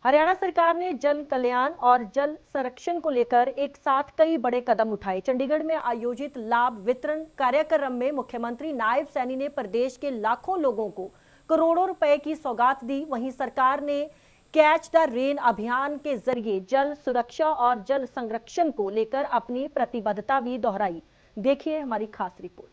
हरियाणा सरकार ने जन कल्याण और जल संरक्षण को लेकर एक साथ कई बड़े कदम उठाए। चंडीगढ़ में आयोजित लाभ वितरण कार्यक्रम में मुख्यमंत्री नायब सैनी ने प्रदेश के लाखों लोगों को करोड़ों रुपए की सौगात दी। वहीं सरकार ने कैच द रेन अभियान के जरिए जल सुरक्षा और जल संरक्षण को लेकर अपनी प्रतिबद्धता भी दोहराई। देखिए हमारी खास रिपोर्ट।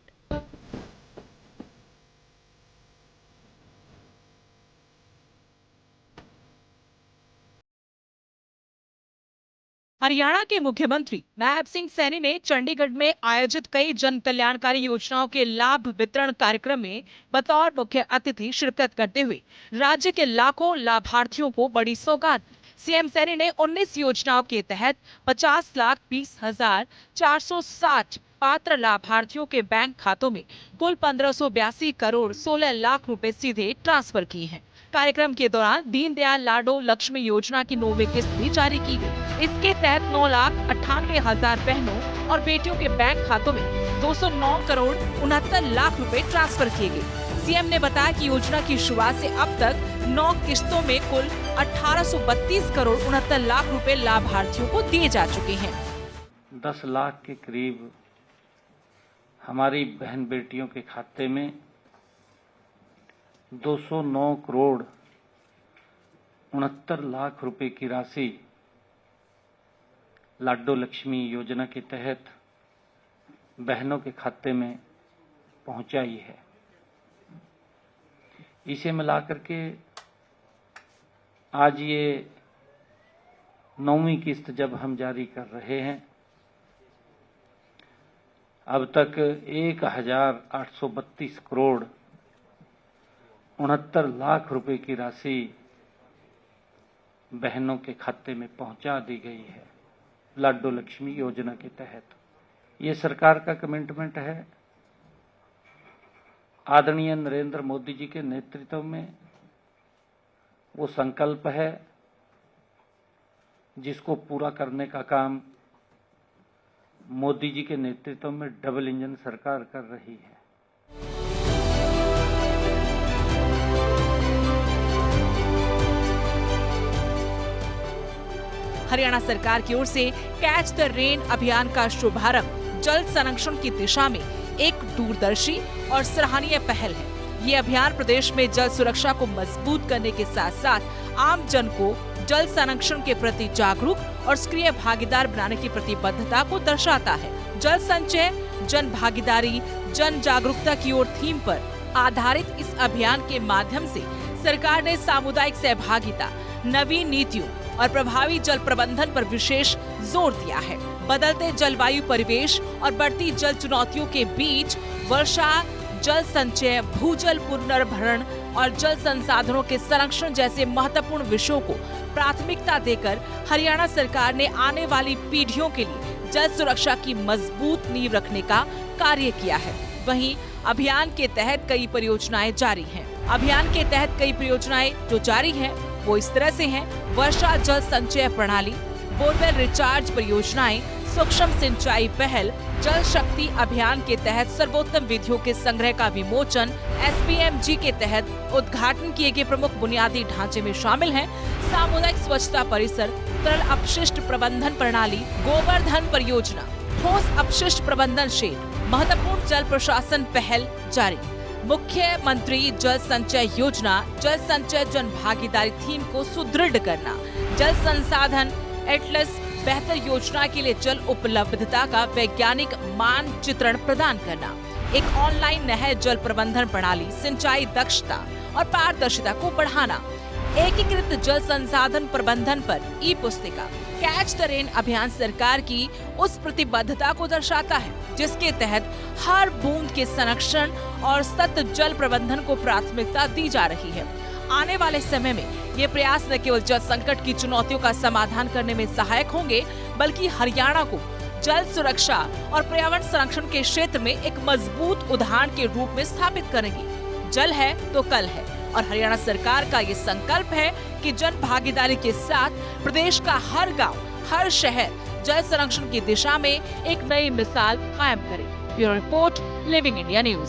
हरियाणा के मुख्यमंत्री नायब सिंह सैनी ने चंडीगढ़ में आयोजित कई जन कल्याणकारी योजनाओं के लाभ वितरण कार्यक्रम में बतौर मुख्य अतिथि शिरकत करते हुए राज्य के लाखों लाभार्थियों को बड़ी सौगात। सीएम सैनी ने 19 योजनाओं के तहत 50,20,460 पात्र लाभार्थियों के बैंक खातों में कुल 1582 करोड़ 16 लाख रुपए सीधे ट्रांसफर किए हैं। कार्यक्रम के दौरान दीनदयाल लाडो लक्ष्मी योजना की 9वीं किस्त भी जारी की गई। इसके तहत 9,98,000 बहनों और बेटियों के बैंक खातों में 209 करोड़ 69 लाख रुपए ट्रांसफर किए गए। सीएम ने बताया कि योजना की शुरुआत से अब तक 9 किस्तों में कुल 1832 करोड़ 69 लाख रुपए लाभार्थियों को दिए जा चुके हैं। 10 लाख के करीब हमारी बहन बेटियों के खाते में 209 करोड़ 69 लाख रुपए की राशि लाडो लक्ष्मी योजना के तहत बहनों के खाते में पहुंचाई है। इसे मिलाकर के आज ये 9वीं किस्त जब हम जारी कर रहे हैं, अब तक 1,832 करोड़ 69 लाख रुपए की राशि बहनों के खाते में पहुंचा दी गई है लाडो लक्ष्मी योजना के तहत। ये सरकार का कमिटमेंट है। आदरणीय नरेंद्र मोदी जी के नेतृत्व में वो संकल्प है जिसको पूरा करने का काम मोदी जी के नेतृत्व में डबल इंजन सरकार कर रही है। हरियाणा सरकार की ओर से कैच द रेन अभियान का शुभारंभ जल संरक्षण की दिशा में एक दूरदर्शी और सराहनीय पहल है। ये अभियान प्रदेश में जल सुरक्षा को मजबूत करने के साथ साथ आम जन को जल संरक्षण के प्रति जागरूक और सक्रिय भागीदार बनाने की प्रतिबद्धता को दर्शाता है। जल संचय, जन भागीदारी, जन जागरूकता की ओर थीम पर आधारित इस अभियान के माध्यम से सरकार ने सामुदायिक सहभागिता, नवीन नीतियों और प्रभावी जल प्रबंधन पर विशेष जोर दिया है। बदलते जलवायु परिवेश और बढ़ती जल चुनौतियों के बीच वर्षा, जल संचय, भूजल पुनर्भरण और जल संसाधनों के संरक्षण जैसे महत्वपूर्ण विषयों को प्राथमिकता देकर हरियाणा सरकार ने आने वाली पीढ़ियों के लिए जल सुरक्षा की मजबूत नींव रखने का कार्य किया है। वहीं अभियान के तहत कई परियोजनाएं जारी हैं। अभियान के तहत कई परियोजनाएं जो जारी हैं वो इस तरह से हैं: वर्षा जल संचय प्रणाली, बोरवेल रिचार्ज परियोजनाएं, सूक्ष्म सिंचाई पहल, जल शक्ति अभियान के तहत सर्वोत्तम विधियों के संग्रह का विमोचन, SPMG के तहत उद्घाटन किए गए प्रमुख बुनियादी ढांचे में शामिल हैं सामुदायिक स्वच्छता परिसर, तरल अपशिष्ट प्रबंधन प्रणाली, गोवर्धन परियोजना, ठोस अपशिष्ट प्रबंधन शेड, महत्वपूर्ण जल प्रशासन पहल जारी। मुख्यमंत्री जल संचय योजना, जल संचय जन भागीदारी थीम को सुदृढ़ करना, जल संसाधन एटलस, बेहतर योजना के लिए जल उपलब्धता का वैज्ञानिक मानचित्रण प्रदान करना, एक ऑनलाइन नहर जल प्रबंधन प्रणाली, सिंचाई दक्षता और पारदर्शिता को बढ़ाना, एकीकृत जल संसाधन प्रबंधन पर ई पुस्तिका। कैच द रेन अभियान सरकार की उस प्रतिबद्धता को दर्शाता है जिसके तहत हर बूंद के संरक्षण और सतत जल प्रबंधन को प्राथमिकता दी जा रही है। आने वाले समय में ये प्रयास न केवल जल संकट की चुनौतियों का समाधान करने में सहायक होंगे, बल्कि हरियाणा को जल सुरक्षा और पर्यावरण संरक्षण के क्षेत्र में एक मजबूत उदाहरण के रूप में स्थापित करेंगे। जल है तो कल है और हरियाणा सरकार का ये संकल्प है कि जन भागीदारी के साथ प्रदेश का हर गांव, हर शहर जल संरक्षण की दिशा में एक नई मिसाल कायम करे। Bureau report, living India news.